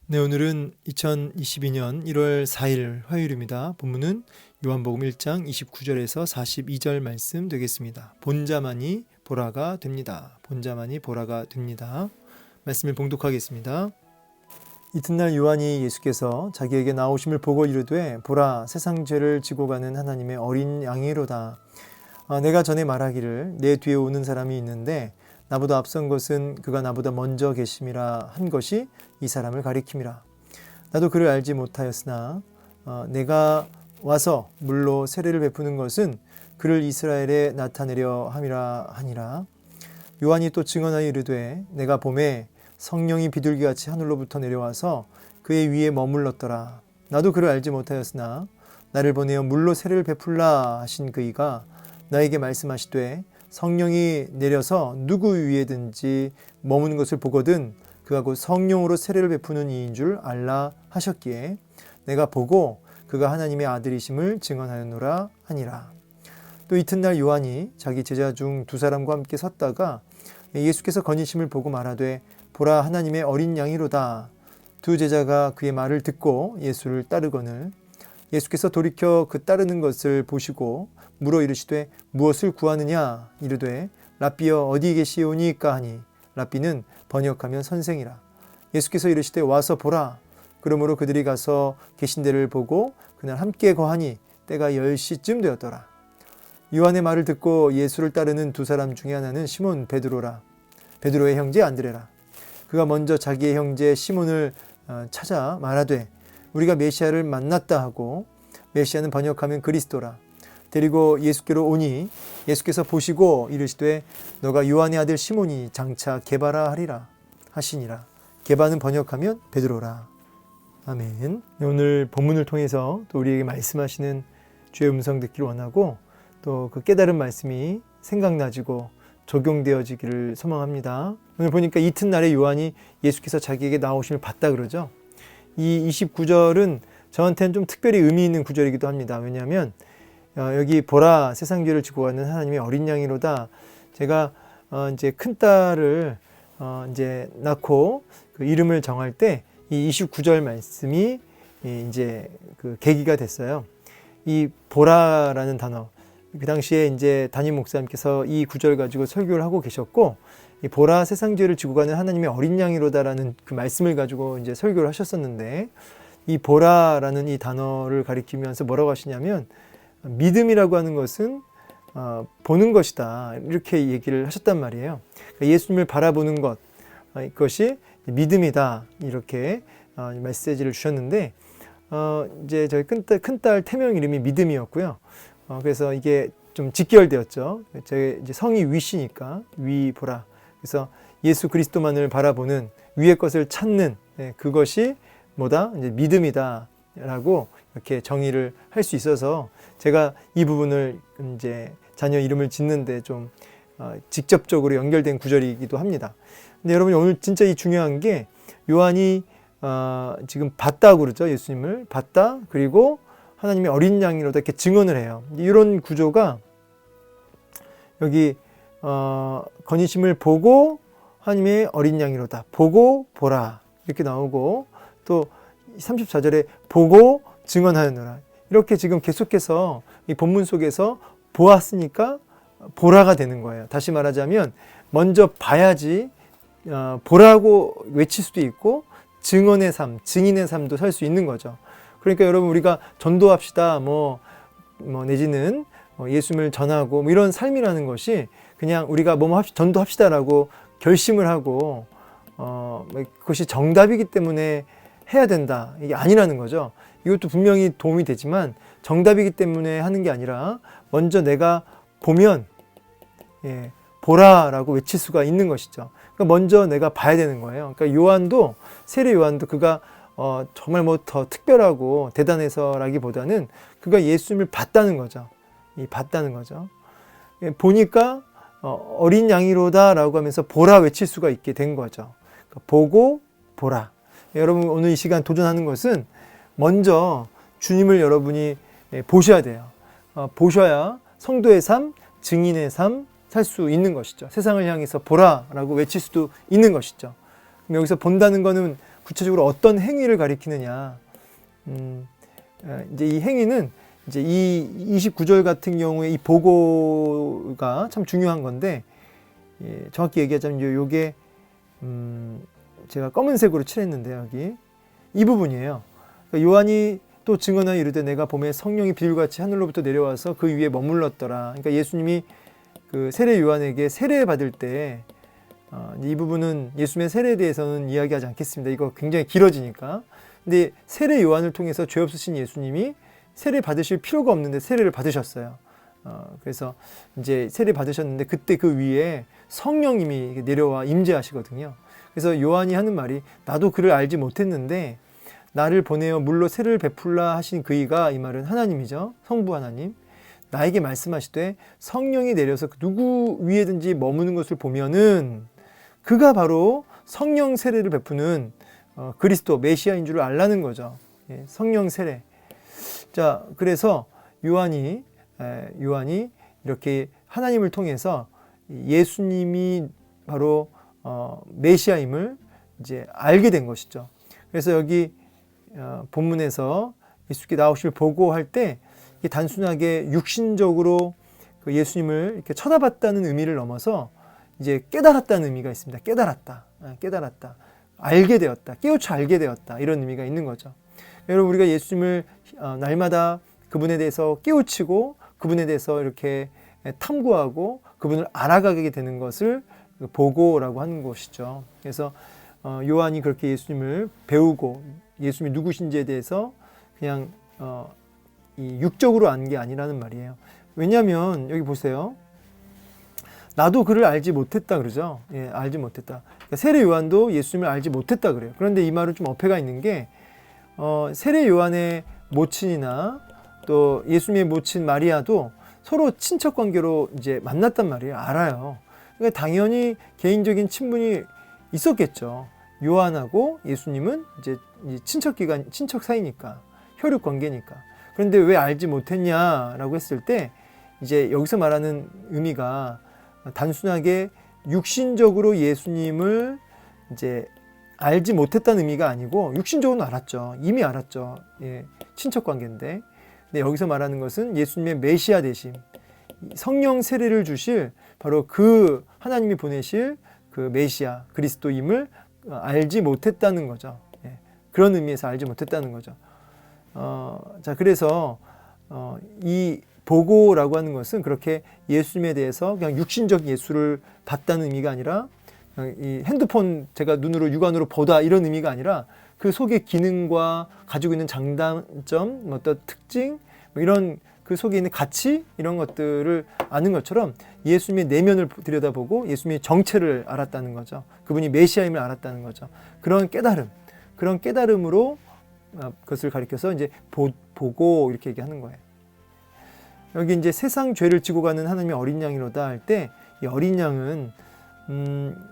네, 오늘은 2022년 1월 4일 화요일입니다. 본문은 요한복음 1장 29절에서 42절 말씀 되겠습니다. 본자만이 보라가 됩니다. 본자만이 보라가 됩니다. 말씀을 봉독하겠습니다. 이튿날 요한이 예수께서 자기에게 나오심을 보고 이르되 보라 세상 죄를 지고 가는 하나님의 어린 양이로다. 내가 전에 말하기를 내 뒤에 오는 사람이 있는데 나보다 앞선 것은 그가 나보다 먼저 계심이라 한 것이 이 사람을 가리킴이라. 나도 그를 알지 못하였으나 내가 와서 물로 세례를 베푸는 것은 그를 이스라엘에 나타내려 함이라 하니라. 요한이 또 증언하여 이르되 내가 보매 성령이 비둘기같이 하늘로부터 내려와서 그의 위에 머물렀더라. 나도 그를 알지 못하였으나 나를 보내어 물로 세례를 베풀라 하신 그이가 나에게 말씀하시되 성령이 내려서 누구 위에든지 머무는 것을 보거든 그가 곧 성령으로 세례를 베푸는 이인 줄 알라 하셨기에 내가 보고 그가 하나님의 아들이심을 증언하였노라 하니라. 또 이튿날 요한이 자기 제자 중 두 사람과 함께 섰다가 예수께서 거니심을 보고 말하되 보라 하나님의 어린 양이로다. 두 제자가 그의 말을 듣고 예수를 따르거늘 예수께서 돌이켜 그 따르는 것을 보시고 물어 이르시되 무엇을 구하느냐 이르되 랍비여 어디 계시오니까 하니 랍비는 번역하면 선생이라. 예수께서 이르시되 와서 보라. 그러므로 그들이 가서 계신 데를 보고 그날 함께 거하니 때가 10시쯤 되었더라. 요한의 말을 듣고 예수를 따르는 두 사람 중에 하나는 시몬 베드로라. 베드로의 형제 안드레라. 그가 먼저 자기의 형제 시몬을 찾아 말하되 우리가 메시아를 만났다 하고 메시아는 번역하면 그리스도라. 데리고 예수께로 오니 예수께서 보시고 이르시되 너가 요한의 아들 시몬이 장차 게바라 하리라 하시니라. 게바는 번역하면 베드로라. 아멘. 오늘 본문을 통해서 또 우리에게 말씀하시는 주의 음성 듣기를 원하고 또 그 깨달은 말씀이 생각나지고 적용되어지기를 소망합니다. 오늘 보니까 이튿날에 요한이 예수께서 자기에게 나오심을 봤다 그러죠. 이 29절은 저한테는 좀 특별히 의미 있는 구절이기도 합니다. 왜냐하면 여기 보라 세상 죄를 지고 가는 하나님의 어린 양이로다. 제가 이제 큰 딸을 이제 낳고 그 이름을 정할 때 이 29절 말씀이 이제 그 계기가 됐어요. 이 보라라는 단어. 그 당시에 이제 담임 목사님께서 이 구절 가지고 설교를 하고 계셨고, 이 보라 세상 죄를 지고 가는 하나님의 어린 양이로다라는 그 말씀을 가지고 이제 설교를 하셨었는데, 이 보라라는 이 단어를 가리키면서 뭐라고 하시냐면, 믿음이라고 하는 것은 보는 것이다. 이렇게 얘기를 하셨단 말이에요. 그러니까 예수님을 바라보는 것, 이것이 믿음이다. 이렇게 메시지를 주셨는데, 이제 저희 큰딸 태명 이름이 믿음이었고요. 그래서 이게 좀 직결되었죠. 제 이제 성이 위시니까 위보라. 그래서 예수 그리스도만을 바라보는 위의 것을 찾는 그것이 뭐다? 이제 믿음이다라고 이렇게 정의를 할 수 있어서 제가 이 부분을 이제 자녀 이름을 짓는데 좀 직접적으로 연결된 구절이기도 합니다. 근데 여러분 오늘 진짜 이 중요한 게 요한이 지금 봤다고 그러죠. 예수님을 봤다. 그리고 하나님의 어린 양이로다 이렇게 증언을 해요. 이런 구조가 여기 거니심을 보고 하나님의 어린 양이로다. 보고 보라 이렇게 나오고 또 34절에 보고 증언하였노라. 이렇게 지금 계속해서 이 본문 속에서 보았으니까 보라가 되는 거예요. 다시 말하자면 먼저 봐야지 보라고 외칠 수도 있고 증언의 삶, 증인의 삶도 살 수 있는 거죠. 그러니까 여러분 우리가 전도합시다 내지는 예수님을 전하고 이런 삶이라는 것이 그냥 우리가 전도합시다라고 결심을 하고 그것이 정답이기 때문에 해야 된다. 이게 아니라는 거죠. 이것도 분명히 도움이 되지만 정답이기 때문에 하는 게 아니라 먼저 내가 보면 보라라고 외칠 수가 있는 것이죠. 그러니까 먼저 내가 봐야 되는 거예요. 그러니까 세례 요한도 그가 정말 더 특별하고 대단해서라기보다는 그가 예수님을 봤다는 거죠. 봤다는 거죠. 보니까 어린 양이로다라고 하면서 보라 외칠 수가 있게 된 거죠. 그러니까 보고 보라. 여러분 오늘 이 시간 도전하는 것은 먼저 주님을 여러분이 보셔야 돼요. 보셔야 성도의 삶, 증인의 삶 살 수 있는 것이죠. 세상을 향해서 보라라고 외칠 수도 있는 것이죠. 그럼 여기서 본다는 거는 구체적으로 어떤 행위를 가리키느냐. 이제 이 행위는 이제 이 29절 같은 경우에 이 보고가 참 중요한 건데, 예, 정확히 얘기하자면 요게 제가 검은색으로 칠했는데 여기 이 부분이에요. 그러니까 요한이 또 증언하여 이르되 내가 봄에 성령이 비둘같이 하늘로부터 내려와서 그 위에 머물렀더라. 그러니까 예수님이 그 세례 요한에게 세례 받을 때 이 부분은 예수님의 세례에 대해서는 이야기하지 않겠습니다. 이거 굉장히 길어지니까. 근데 세례 요한을 통해서 죄 없으신 예수님이 세례 받으실 필요가 없는데 세례를 받으셨어요. 그래서 이제 세례 받으셨는데 그때 그 위에 성령님이 내려와 임재하시거든요. 그래서 요한이 하는 말이 나도 그를 알지 못했는데 나를 보내어 물로 세례를 베풀라 하신 그이가, 이 말은 하나님이죠. 성부 하나님. 나에게 말씀하시되 성령이 내려서 누구 위에든지 머무는 것을 보면은 그가 바로 성령 세례를 베푸는 그리스도 메시아인 줄 알라는 거죠. 예, 성령 세례. 자, 그래서 요한이 이렇게 하나님을 통해서 예수님이 바로 메시아임을 이제 알게 된 것이죠. 그래서 여기 본문에서 예수께 나오실 보고할 때 단순하게 육신적으로 그 예수님을 이렇게 쳐다봤다는 의미를 넘어서 이제 깨달았다는 의미가 있습니다. 깨달았다. 알게 되었다. 깨우쳐 알게 되었다. 이런 의미가 있는 거죠. 여러분, 우리가 예수님을 날마다 그분에 대해서 깨우치고 그분에 대해서 이렇게 탐구하고 그분을 알아가게 되는 것을 보고라고 하는 것이죠. 그래서 요한이 그렇게 예수님을 배우고 예수님이 누구신지에 대해서 그냥 이 육적으로 안 게 아니라는 말이에요. 왜냐하면 여기 보세요. 나도 그를 알지 못했다 그러죠. 예, 알지 못했다. 그러니까 세례 요한도 예수님을 알지 못했다 그래요. 그런데 이 말은 좀 어폐가 있는 게 세례 요한의 모친이나 또 예수님의 모친 마리아도 서로 친척 관계로 이제 만났단 말이에요. 알아요. 그러니까 당연히 개인적인 친분이 있었겠죠. 요한하고 예수님은 이제 친척 사이니까, 혈육 관계니까. 그런데 왜 알지 못했냐라고 했을 때 이제 여기서 말하는 의미가 단순하게 육신적으로 예수님을 이제 알지 못했다는 의미가 아니고 육신적으로는 알았죠. 이미 알았죠. 예, 친척 관계인데. 근데 여기서 말하는 것은 예수님의 메시아 되심, 성령 세례를 주실 바로 그 하나님이 보내실 그 메시아 그리스도임을 알지 못했다는 거죠. 예, 그런 의미에서 알지 못했다는 거죠. 자, 그래서 이 보고라고 하는 것은 그렇게 예수님에 대해서 그냥 육신적 예수를 봤다는 의미가 아니라 이 핸드폰 제가 육안으로 보다 이런 의미가 아니라 그 속의 기능과 가지고 있는 장단점, 어떤 특징, 이런 그 속에 있는 가치 이런 것들을 아는 것처럼 예수님의 내면을 들여다보고 예수님의 정체를 알았다는 거죠. 그분이 메시아임을 알았다는 거죠. 그런 깨달음으로 그것을 가리켜서 이제 보고 이렇게 얘기하는 거예요. 여기 이제 세상 죄를 지고 가는 하나님의 어린 양이로다 할 때 이 어린 양은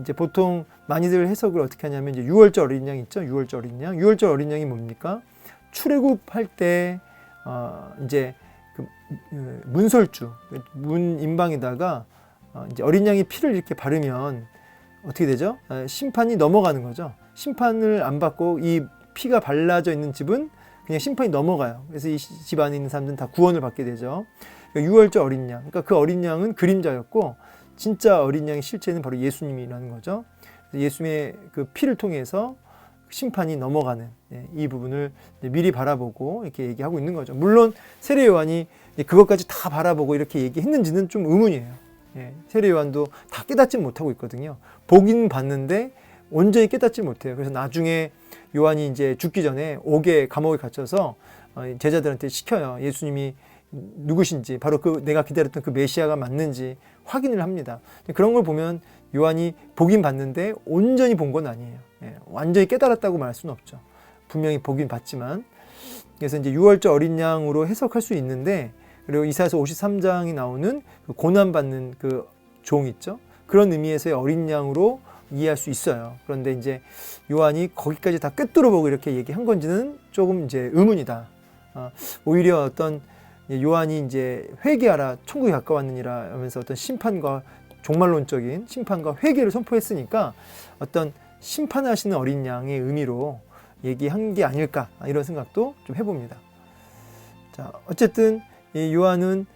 이제 보통 많이들 해석을 어떻게 하냐면 이제 유월절 어린 양 있죠. 유월절 어린 양이 뭡니까? 출애굽할 때 이제 그 문설주 문 임방에다가 이제 어린 양의 피를 이렇게 바르면 어떻게 되죠? 심판이 넘어가는 거죠. 심판을 안 받고 이 피가 발라져 있는 집은 그냥 심판이 넘어가요. 그래서 이 집 안에 있는 사람들은 다 구원을 받게 되죠. 그러니까 유월절 어린 양. 그러니까 그 어린 양은 그림자였고 진짜 어린 양의 실체는 바로 예수님이라는 거죠. 예수님의 그 피를 통해서 심판이 넘어가는 이 부분을 미리 바라보고 이렇게 얘기하고 있는 거죠. 물론 세례 요한이 그것까지 다 바라보고 이렇게 얘기했는지는 좀 의문이에요. 세례 요한도 다 깨닫지 못하고 있거든요. 보긴 봤는데 온전히 깨닫지 못해요. 그래서 나중에 요한이 이제 죽기 전에 옥에 감옥에 갇혀서 제자들한테 시켜요. 예수님이 누구신지, 바로 그 내가 기다렸던 그 메시아가 맞는지 확인을 합니다. 그런 걸 보면 요한이 보긴 봤는데 온전히 본 건 아니에요. 완전히 깨달았다고 말할 수는 없죠. 분명히 보긴 봤지만. 그래서 이제 유월절 어린 양으로 해석할 수 있는데, 그리고 이사야서 53장이 나오는 그 고난받는 그 종 있죠. 그런 의미에서의 어린 양으로 이해할 수 있어요. 그런데 이제 요한이 거기까지 다 꿰뚫어 보고 이렇게 얘기한 건지는 조금 이제 의문이다. 오히려 어떤 요한이 이제 회개하라, 천국이 가까웠느니라 하면서 어떤 심판과 종말론적인 심판과 회개를 선포했으니까 어떤 심판하시는 어린 양의 의미로 얘기한 게 아닐까, 이런 생각도 좀 해봅니다. 자, 어쨌든 이 요한은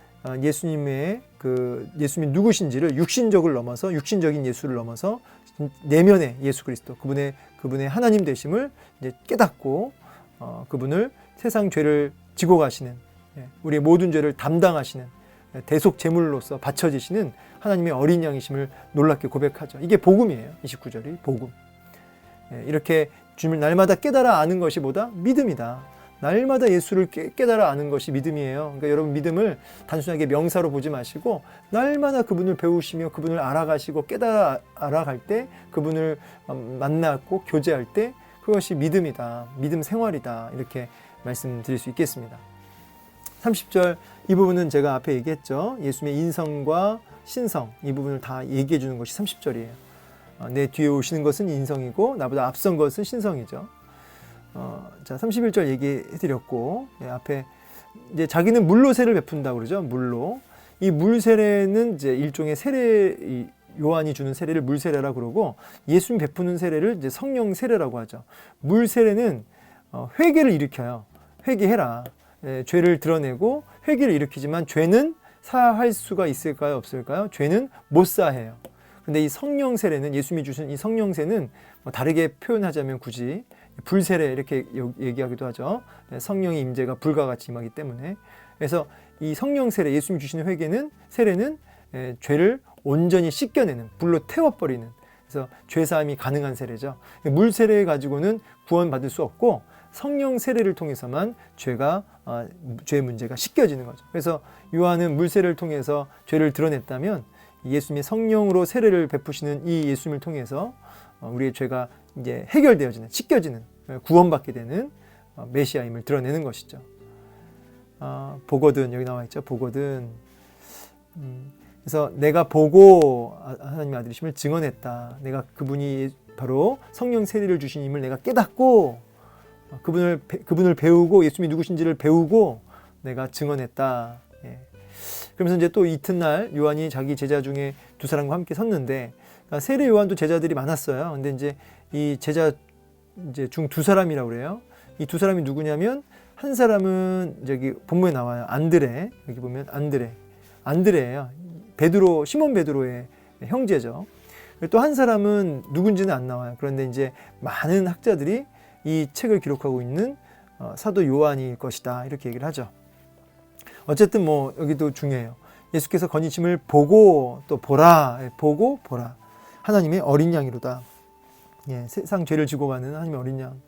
예수님의 예수님이 누구신지를 육신적을 넘어서, 육신적인 예수를 넘어서 내면의 예수 그리스도, 그분의 하나님 되심을 이제 깨닫고 그분을 세상 죄를 지고 가시는, 우리의 모든 죄를 담당하시는 대속 제물로서 바쳐지시는 하나님의 어린 양이심을 놀랍게 고백하죠. 이게 복음이에요. 29절이 복음. 이렇게 주님을 날마다 깨달아 아는 것이 보다 믿음이다. 날마다 예수를 깨달아 아는 것이 믿음이에요. 그러니까 여러분, 믿음을 단순하게 명사로 보지 마시고 날마다 그분을 배우시며 그분을 알아가시고 깨달아 알아갈 때, 그분을 만나고 교제할 때, 그것이 믿음이다. 믿음 생활이다. 이렇게 말씀드릴 수 있겠습니다. 30절 이 부분은 제가 앞에 얘기했죠. 예수님의 인성과 신성, 이 부분을 다 얘기해 주는 것이 30절이에요. 내 뒤에 오시는 것은 인성이고 나보다 앞선 것은 신성이죠. 자, 31절 얘기해 드렸고, 앞에 이제 자기는 물로 세례를 베푼다고 그러죠. 물로. 이 물 세례는 이제 일종의 세례, 요한이 주는 세례를 물 세례라고 그러고, 예수님 베푸는 세례를 이제 성령 세례라고 하죠. 물 세례는 회개를 일으켜요. 회개해라. 죄를 드러내고 회개를 일으키지만 죄는 사할 수가 있을까요? 없을까요? 죄는 못 사해요. 근데 이 성령 세례는, 예수님이 주신 이 성령 세는 다르게 표현하자면 굳이 불세례 이렇게 얘기하기도 하죠. 성령의 임재가 불과 같이 임하기 때문에. 그래서 이 성령 세례, 예수님이 주시는 세례는 죄를 온전히 씻겨내는, 불로 태워버리는, 그래서 죄사함이 가능한 세례죠. 물 세례 가지고는 구원받을 수 없고 성령 세례를 통해서만 죄의 문제가 씻겨지는 거죠. 그래서 요한은 물 세례를 통해서 죄를 드러냈다면, 예수님의 성령으로 세례를 베푸시는 이 예수님을 통해서 우리의 죄가 이제 해결되어지는, 씻겨지는, 구원받게 되는 메시아임을 드러내는 것이죠. 보거든, 여기 나와 있죠. 보거든. 그래서 내가 보고 하나님의 아들이심을 증언했다. 내가 그분이 바로 성령 세례를 주신 임을 내가 깨닫고 그분을 배우고 예수님이 누구신지를 배우고 내가 증언했다. 그러면서 이제 또 이튿날 요한이 자기 제자 중에 두 사람과 함께 섰는데, 세례 요한도 제자들이 많았어요. 근데 이제 이 제자 중 두 사람이라고 그래요. 이 두 사람이 누구냐면, 한 사람은 저기 본문에 나와요. 안드레. 여기 보면 안드레예요. 시몬 베드로의 형제죠. 또 한 사람은 누군지는 안 나와요. 그런데 이제 많은 학자들이 이 책을 기록하고 있는 사도 요한일 것이다, 이렇게 얘기를 하죠. 어쨌든 여기도 중요해요. 예수께서 거니심을 보고 또 보라, 보고 보라. 하나님의 어린 양이로다. 세상 죄를 지고 가는 하나님의 어린 양,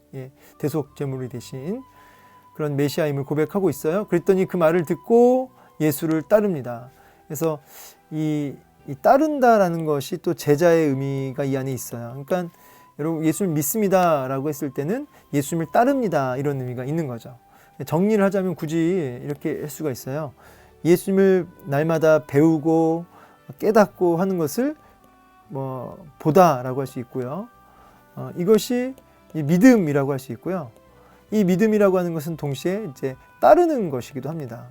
대속 제물이 되신 그런 메시아임을 고백하고 있어요. 그랬더니 그 말을 듣고 예수를 따릅니다. 그래서 이 따른다라는 것이 또 제자의 의미가 이 안에 있어요. 그러니까 여러분, 예수를 믿습니다라고 했을 때는 예수님을 따릅니다, 이런 의미가 있는 거죠. 정리를 하자면 굳이 이렇게 할 수가 있어요. 예수님을 날마다 배우고 깨닫고 하는 것을 보다라고 할 수 있고요. 이것이 믿음이라고 할 수 있고요. 이 믿음이라고 하는 것은 동시에 이제 따르는 것이기도 합니다.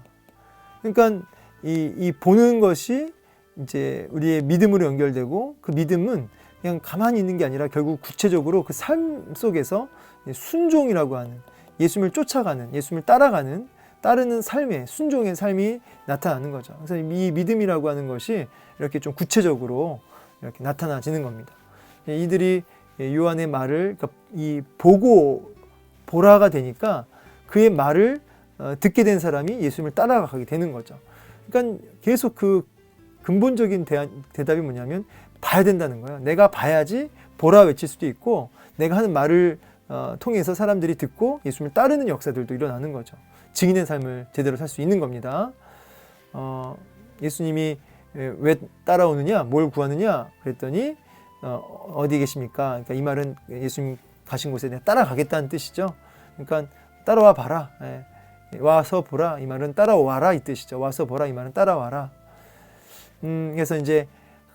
그러니까 이 보는 것이 이제 우리의 믿음으로 연결되고, 그 믿음은 그냥 가만히 있는 게 아니라 결국 구체적으로 그 삶 속에서 순종이라고 하는, 예수님을 쫓아가는, 예수님을 따르는 삶의, 순종의 삶이 나타나는 거죠. 그래서 이 믿음이라고 하는 것이 이렇게 좀 구체적으로 이렇게 나타나지는 겁니다. 이들이 요한의 말을, 그러니까 이 보라가 되니까 그의 말을 듣게 된 사람이 예수님을 따라가게 되는 거죠. 그러니까 계속 그 근본적인 대답이 뭐냐면, 봐야 된다는 거예요. 내가 봐야지 보라 외칠 수도 있고, 내가 하는 말을 통해서 사람들이 듣고 예수님을 따르는 역사들도 일어나는 거죠. 증인의 삶을 제대로 살 수 있는 겁니다. 예수님이 왜 따라오느냐, 뭘 구하느냐 그랬더니 어디 계십니까? 그러니까 이 말은 예수님 가신 곳에 내가 따라가겠다는 뜻이죠. 그러니까 따라와 봐라. 와서 보라. 이 말은 따라와라, 이 뜻이죠. 와서 보라. 이 말은 따라와라. 그래서 이제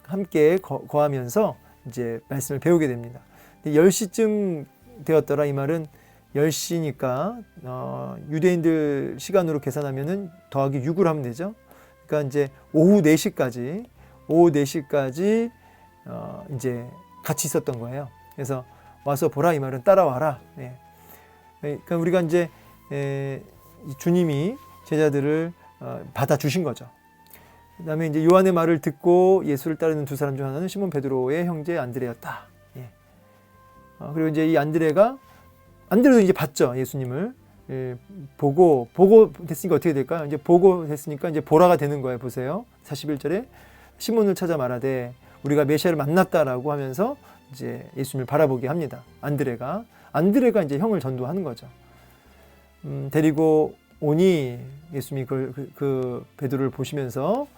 함께 거하면서 이제 말씀을 배우게 됩니다. 10시쯤 되었더라. 이 말은 10시니까 유대인들 시간으로 계산하면은 더하기 6을 하면 되죠. 그러니까 이제 오후 4시까지 이제 같이 있었던 거예요. 그래서 와서 보라 이 말은 따라와라. 예. 그러니까 우리가 이제 주님이 제자들을 받아주신 거죠. 그 다음에 이제 요한의 말을 듣고 예수를 따르는 두 사람 중 하나는 시몬 베드로의 형제 안드레였다. 예. 그리고 이제 이 안드레도 이제 봤죠. 예수님을. 예, 보고 됐으니까 어떻게 될까요? 이제 보고 됐으니까 이제 보라가 되는 거예요. 보세요. 41절에 시몬을 찾아 말하되 우리가 메시아를 만났다라고 하면서 이제 예수님을 바라보게 합니다. 안드레가 이제 형을 전도하는 거죠. 데리고 오니 예수님이 그 베드로를 보시면서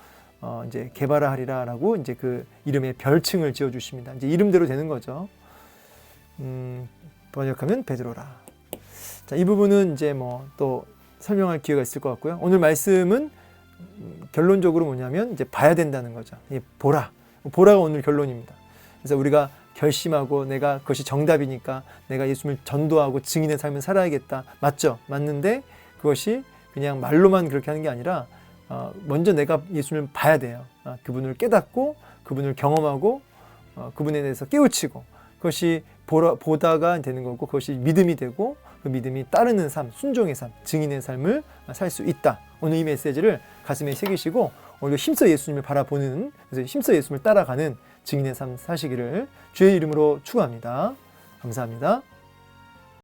이제 게바라 하리라라고 이제 그 이름의 별칭을 지어 주십니다. 이제 이름대로 되는 거죠. 번역하면 베드로라. 자, 이 부분은 이제 뭐 또 설명할 기회가 있을 것 같고요. 오늘 말씀은 결론적으로 뭐냐면 이제 봐야 된다는 거죠. 보라가 오늘 결론입니다. 그래서 우리가 결심하고 내가 그것이 정답이니까 내가 예수님을 전도하고 증인의 삶을 살아야겠다. 맞죠? 맞는데 그것이 그냥 말로만 그렇게 하는 게 아니라 먼저 내가 예수님을 봐야 돼요. 그분을 깨닫고 그분을 경험하고 그분에 대해서 깨우치고 그것이 보다가 되는 거고 그것이 믿음이 되고 그 믿음이 따르는 삶, 순종의 삶, 증인의 삶을 살 수 있다. 오늘 이 메시지를 가슴에 새기시고 오늘 힘써 예수님을 바라보는, 그래서 힘써 예수님을 따라가는 증인의 삶 사시기를 주의 이름으로 축원합니다. 감사합니다.